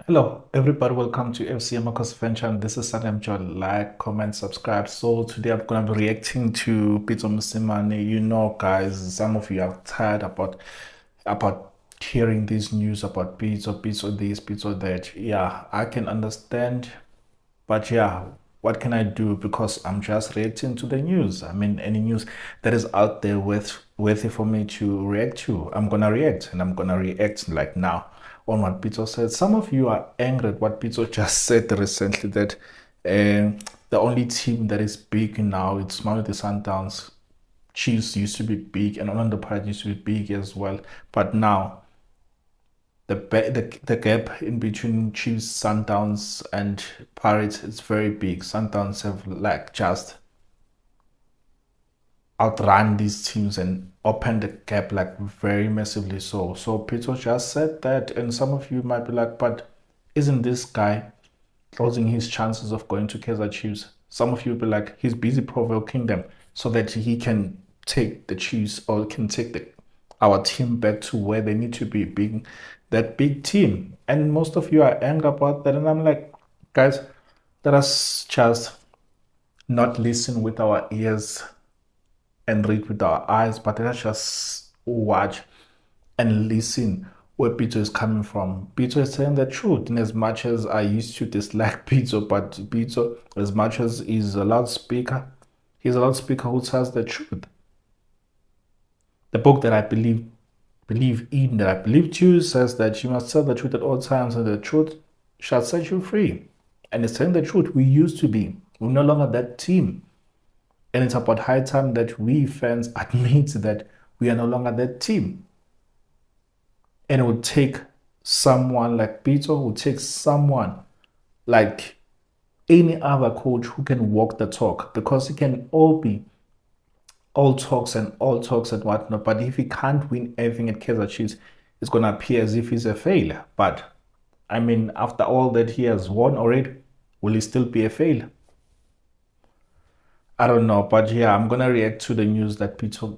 Hello, everybody. Welcome to FC Amakhosi fan channel. This is Salam John. Like, comment, subscribe. So today I'm gonna be reacting to Pitso. You know, guys, some of you are tired about hearing this news about Pitso this, Pitso that. Yeah, I can understand, but yeah, what can I do? Because I'm just reacting to the news. I mean, any news that is out there worthy for me to react to, I'm gonna react, and I'm gonna react like now on what Pitso said. Some of you are angry at what Pitso just said recently that the only team that is big now it's Mamelodi Sundowns. Chiefs used to be big, and Orlando Pirates used to be big as well, but now the gap in between Chiefs, Sundowns, and Pirates is very big. Sundowns have like just outrun these teams and open the gap like very massively. So Pitso just said that, and some of you might be like, but isn't this guy closing his chances of going to Kaizer Chiefs? Some of you will be like, he's busy provoking them so that he can take the Chiefs or can take our team back to where they need to be, being that big team. And most of you are angry about that. And I'm like, guys, let us just not listen with our ears and read with our eyes, but let us just watch and listen where Pitso is coming from. Pitso is saying the truth, in as much as I used to dislike Pitso, but Pitso, as much as he's a loudspeaker who tells the truth. The book that I believe in, that I believe to, says that you must tell the truth at all times, and the truth shall set you free. And it's saying the truth. We used to be. We're no longer that team. And it's about high time that we fans admit that we are no longer that team. And it would take someone like Pitso, would take someone like any other coach who can walk the talk, because it can all be all talks and whatnot. But if he can't win everything at Kaizer Chiefs, it's going to appear as if he's a failure. But I mean, after all that he has won already, will he still be a failure? I don't know. But yeah, I'm going to react to the news that Pitso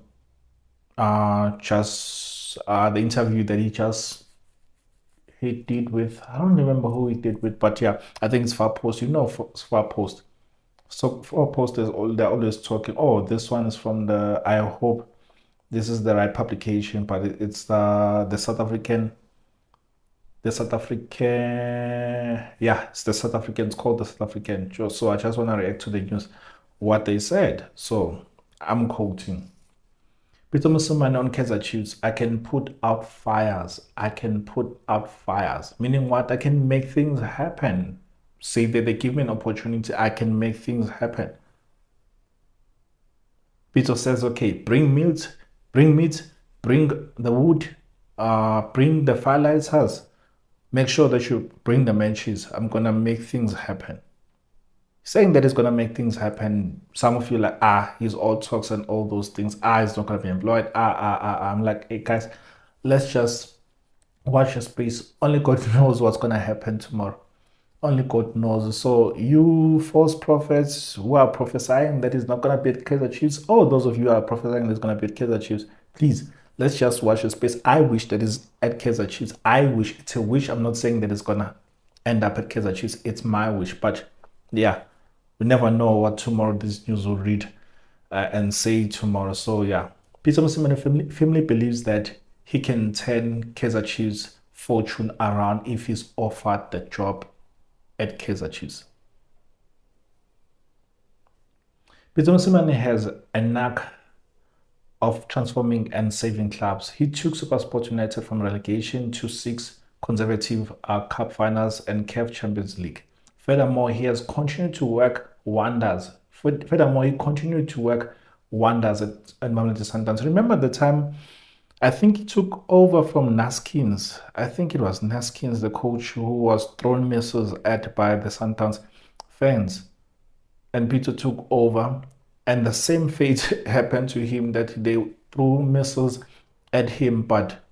the interview that he did with, I don't remember who he did with, but yeah, I think it's Far Post. You know, Far Post. So for posters, they're always talking. Oh, this one is from the. I hope this is the right publication, but it's the South African. The South African, yeah, it's the South African. It's called the South African. So I just want to react to the news, what they said. So I'm quoting. Pitso on Kaizer Chiefs, I can put out fires. I can put out fires. Meaning what? I can make things happen. Say that they give me an opportunity, I can make things happen. Pitso says, okay, bring meat, bring the wood, bring the firelighters. Make sure that you bring the matches. I'm gonna make things happen. Saying that it's gonna make things happen. Some of you are like, he's all talks and all those things. He's not gonna be employed. I'm like, hey guys, let's just watch your space. Only God knows what's gonna happen tomorrow. Only God knows. So you false prophets who are prophesying that is not going to be at Kaizer Chiefs, or those of you who are prophesying that it's going to be at Kaizer Chiefs, please, let's just watch the space. I wish that is at Kaizer Chiefs. I wish. It's a wish. I'm not saying that it's going to end up at Kaizer Chiefs. It's my wish. But yeah, we never know what tomorrow this news will read and say tomorrow. So yeah, Pitso firmly believes that he can turn Kaizer Chiefs' fortune around if he's offered the job at Kaizer Chiefs. Pitso has a knack of transforming and saving clubs. He took SuperSport United from relegation to 6 consecutive cup finals and CAF Champions League. Furthermore, he has continued to work wonders. Furthermore, he continued to work wonders at Mamelodi Sundowns. Remember the time, I think he took over from Naskins. I think it was Naskins, the coach who was thrown missiles at by the Sundowns fans. And Pitso took over, and the same fate happened to him, that they threw missiles at him. But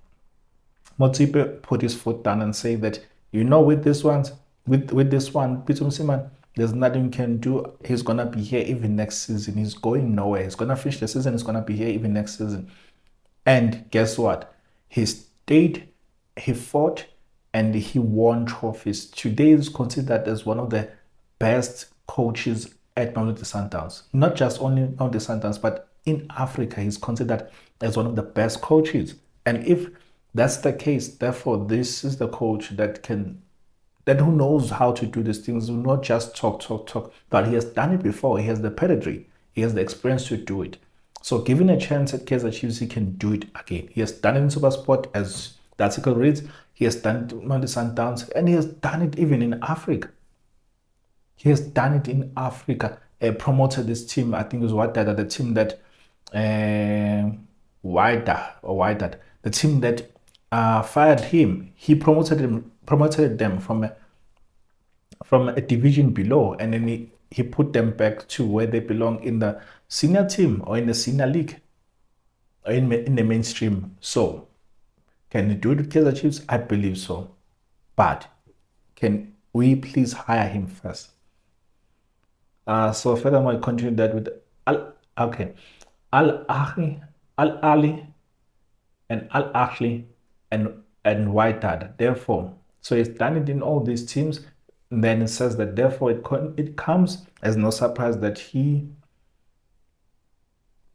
Motsepe put his foot down and said that, you know, with this one, Pitso, there's nothing you can do. He's gonna be here even next season. He's going nowhere. He's gonna finish the season. He's gonna be here even next season. And guess what? He stayed, he fought, and he won trophies. Today is considered as one of the best coaches at Mamelodi Sundowns. Not just only Mamelodi Sundowns, but in Africa, he's considered as one of the best coaches. And if that's the case, therefore, this is the coach that who knows how to do these things, will not just talk, but he has done it before. He has the pedigree, he has the experience to do it. So given a chance at Kaizer Chiefs, he can do it again. He has done it in SuperSport, as the article reads. He has done it on the Sundowns, and he has done it even in Africa. He has done it in Africa. Promoted this team, I think it was Wydad, the team that Wydad, the team that fired him. He promoted them from a division below, and then he put them back to where they belong in the senior team or in the senior league or in the mainstream. So can he do it with Kaizer Chiefs? I believe so. But can we please hire him first? So furthermore, I continue that with Al Ali and Al Ahly and Wydad. Therefore, so he's done it in all these teams. And then it says that therefore it comes as no surprise that he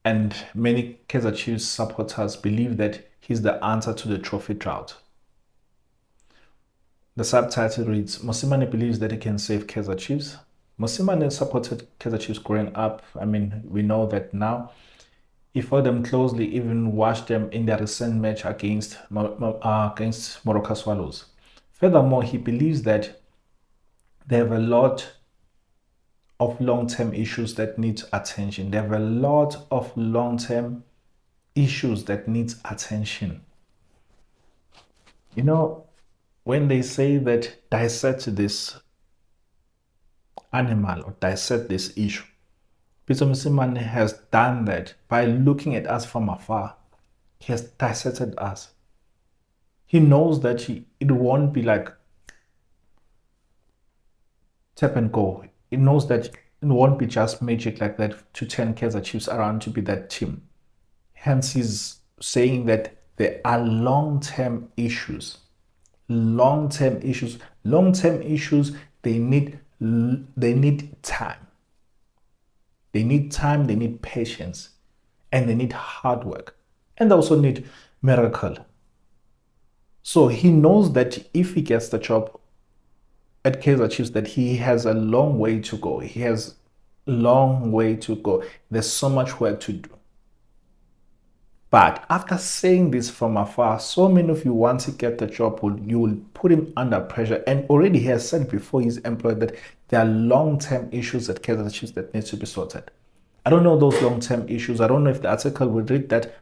and many Kaizer Chiefs supporters believe that he's the answer to the trophy drought. The subtitle reads, Mosimane believes that he can save Kaizer Chiefs. Mosimane supported Kaizer Chiefs growing up. I mean, we know that now. He followed them closely, even watched them in their recent match against Morocco Swallows. Furthermore, he believes that they have a lot of long-term issues that need attention. They have a lot of long-term issues that need attention. You know, when they say that dissect this animal or dissect this issue, Pitso Mosimane has done that by looking at us from afar. He has dissected us. He knows that it won't be like tap and go. He knows that it won't be just magic like that to turn Kaizer Chiefs around to be that team. Hence, he's saying that there are long-term issues. Long-term issues. Long-term issues, they need time. They need time, they need patience, and they need hard work. And they also need miracle. So he knows that if he gets the job at Kaizer Chiefs, that he has a long way to go. He has a long way to go. There's so much work to do. But after saying this from afar, so many of you, once you get the job, you will put him under pressure. And already he has said before he's employed that there are long-term issues at Kaizer Chiefs that need to be sorted. I don't know those long-term issues. I don't know if the article will read that,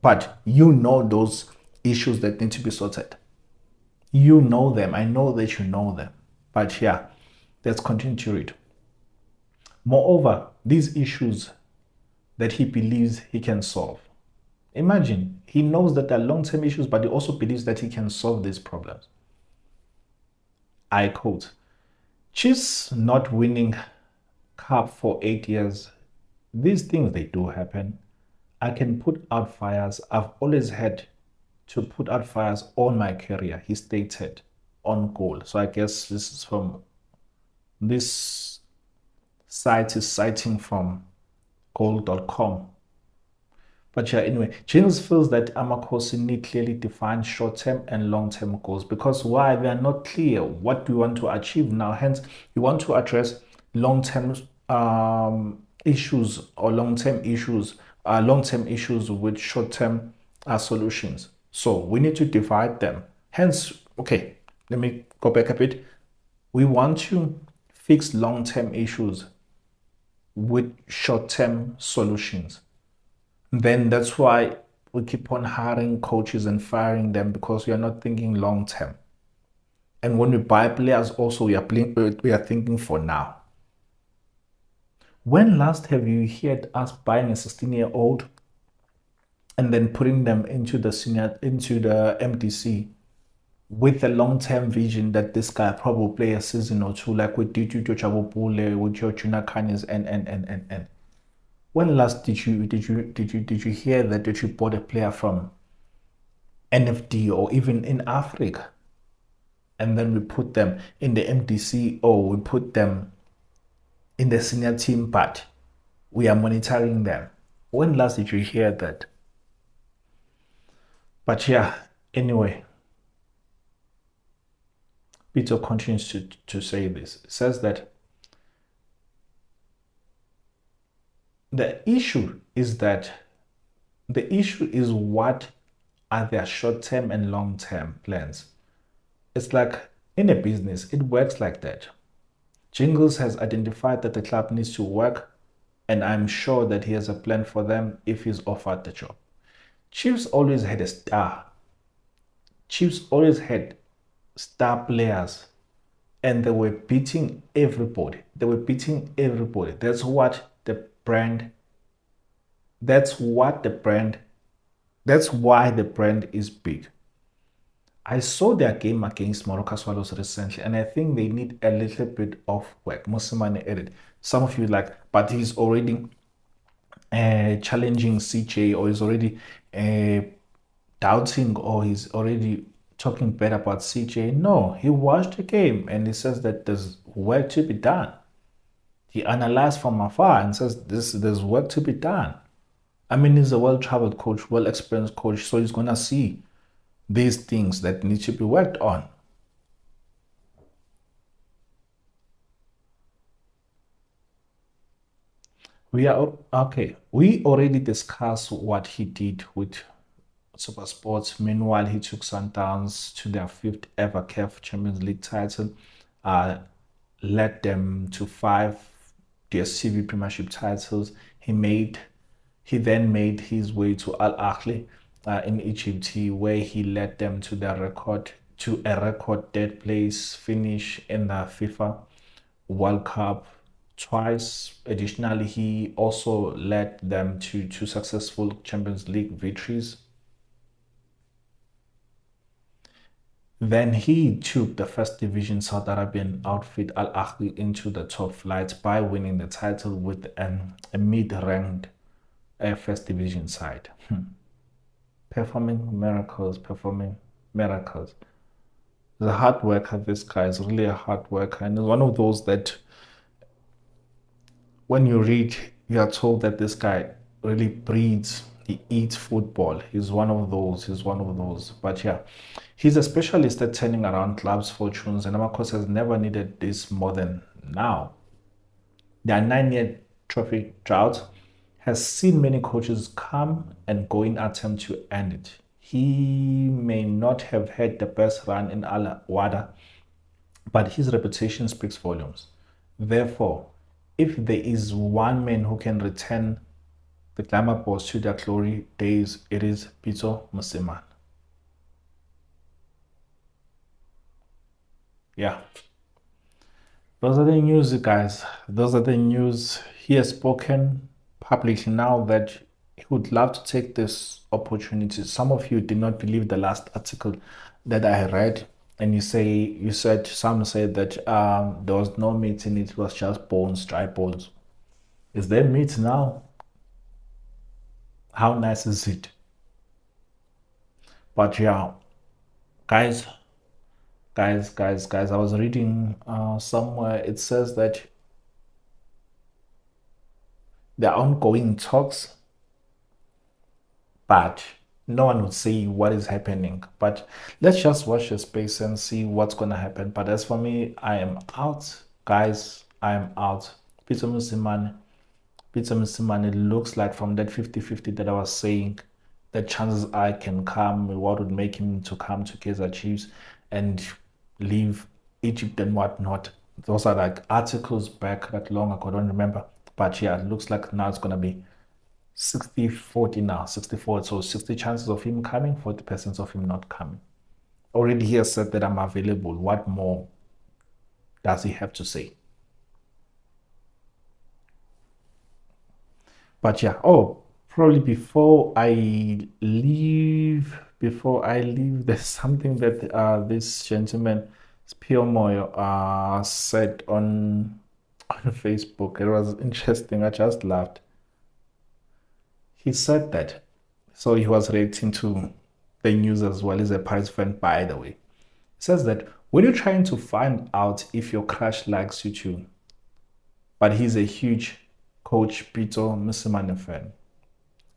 but you know those issues that need to be sorted. You know them. I know that you know them. But yeah, let's continue to read. Moreover, these issues that he believes he can solve. Imagine, he knows that there are long-term issues, but he also believes that he can solve these problems. I quote, Chiefs not winning cup for 8 years. These things, they do happen. I can put out fires. I've always had to put out fires all my career, he stated on goal. So I guess this is from, this site is citing from goal.com. But yeah, anyway, James feels that Amakhosi need clearly defined short-term and long-term goals, because why? They are not clear. What do you want to achieve now? Hence, you want to address long-term issues or long-term issues with short-term solutions. So we need to divide them. Hence, okay, let me go back a bit. We want to fix long-term issues with short-term solutions. Then that's why we keep on hiring coaches and firing them, because we are not thinking long term. And when we buy players, also we are thinking for now. When last have you heard us buying a 16-year-old and then putting them into the MDC with a long-term vision that this guy probably play a season or two, like we did with Chabopule, with your Junior Canis, and when last did you hear that you bought a player from NFD or even in Africa? and then we put them in the MDC, or we put them in the senior team, but we are monitoring them. When last did you hear that? But yeah, anyway, Pitso continues to say this. It says that the issue is what are their short-term and long-term plans. It's like in a business, it works like that. Jingles has identified that the club needs to work, and I'm sure that he has a plan for them if he's offered the job. Chiefs always had a star. Chiefs always had star players, and they were beating everybody. That's what the brand, that's what the brand, that's why the brand is big. I saw their game against Morocco Swallows recently, and I think they need a little bit of work. Mosimane added. Some of you like, but he's already challenging CJ, or he's already doubting, or he's already talking bad about CJ. No, he watched the game and he says that there's work to be done. He analyzed from afar and says there's work to be done. I mean, he's a well-traveled coach, well-experienced coach, so he's gonna see these things that need to be worked on. We are okay. We already discussed what he did with Super Sports. Meanwhile, he took Sundowns to their fifth ever CAF Champions League title, uh, led them to 5 DStv Premiership titles. He then made his way to Al Ahly in Egypt, where he led them to a record third place finish in the FIFA World Cup twice. Additionally, he also led them to 2 successful Champions League victories. Then he took the first division South Arabian outfit Al Ahly into the top flight by winning the title with a mid-ranked first division side. Performing miracles. The hard worker, this guy is really a hard worker, and is one of those that when you read, you are told that this guy really breathes, he eats football. He's one of those. But yeah, he's a specialist at turning around clubs' fortunes, and Amakhosi has never needed this more than now. Their 9-year trophy drought has seen many coaches come and go in attempt to end it. He may not have had the best run in Al Wada, but his reputation speaks volumes. Therefore, if there is one man who can return the glamour boys to their glory days, it is Pitso Mosimane. Yeah. Those are the news, guys. Those are the news. He has spoken publicly now that he would love to take this opportunity. Some of you did not believe the last article that I read, and some said that there was no meat in it, it was just bones, dry bones. Is there meat now? How nice is it? But yeah, guys, I was reading somewhere, it says that there are ongoing talks, but no one would say what is happening. But let's just watch the space and see what's going to happen. But as for me, I am out, guys. I am out. Pitso Mosimane looks like, from that 50-50 that I was saying, the chances I can come, what would make him to come to Kaizer Chiefs and leave Egypt and whatnot. Those are like articles back that long ago, I don't remember. But yeah, it looks like now it's going to be 60-40 now, 64. So 60 chances of him coming, 40% of him not coming. Already he has said that I'm available. What more does he have to say? But yeah, probably before I leave, there's something that this gentleman, Pio Moyo, said on Facebook. It was interesting. I just laughed. He said that, so he was reacting to the news as well. He's a Pirates fan, by the way. He says that When you're trying to find out if your crush likes you too, but he's a huge Coach Pitso Msimane fan,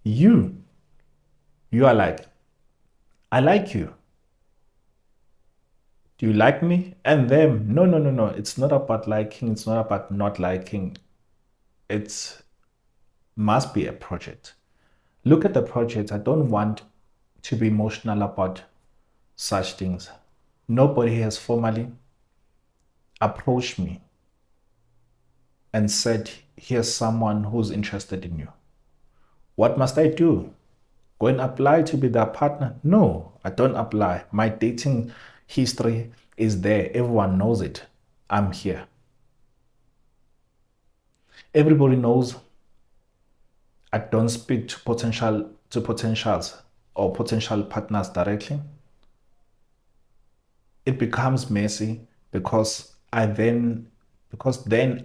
you are like, I like you. Do you like me? And them, no, no, no, no. It's not about liking. It's not about not liking. It must be a project. Look at the project. I don't want to be emotional about such things. Nobody has formally approached me and said, here's someone who's interested in you. What must I do? Go and apply to be their partner? No, I don't apply. My dating history is there. Everyone knows it. I'm here. Everybody knows I don't speak to potentials or potential partners directly. It becomes messy because then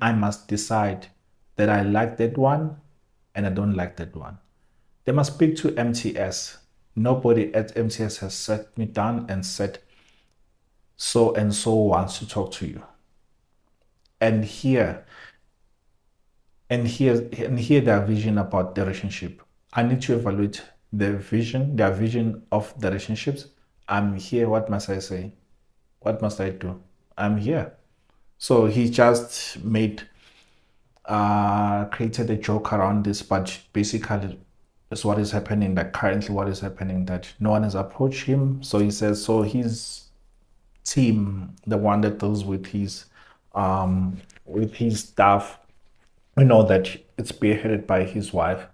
I must decide that I like that one and I don't like that one. They must speak to MTS. Nobody at MTS has sat me down and said, so and so wants to talk to you. And hear their vision about the relationship. I need to evaluate their vision of the relationships. I'm here. What must I say? What must I do? I'm here. So he just created a joke around this, but basically is what is happening, that currently what is happening, that no one has approached him. So he says, so his team, the one that deals with his staff, that it's spearheaded by his wife,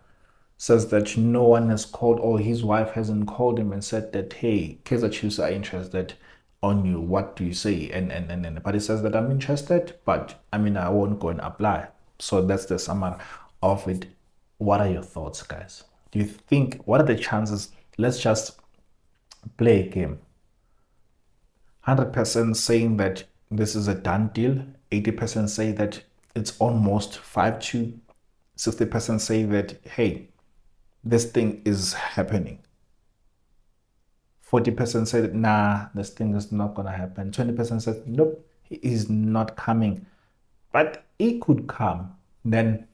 says that no one has called, or his wife hasn't called him and said that, hey, Kaizer Chiefs are interested on you. What do you say? And but he says that I'm interested, but I won't go and apply. So that's the summary of it. What are your thoughts, guys? Do you think, what are the chances? Let's just play a game. 100% saying that this is a done deal. 80% say that it's almost 5-2. 60% say that, hey, this thing is happening. 40% say that, nah, this thing is not going to happen. 20% said, nope, he is not coming. But he could come. Then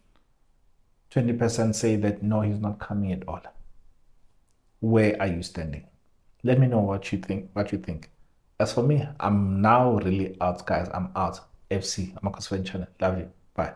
20% say that, no, he's not coming at all. Where are you standing? Let me know what you think. As for me, I'm now really out, guys. I'm out. FC, Amakhosi channel. Love you. Bye.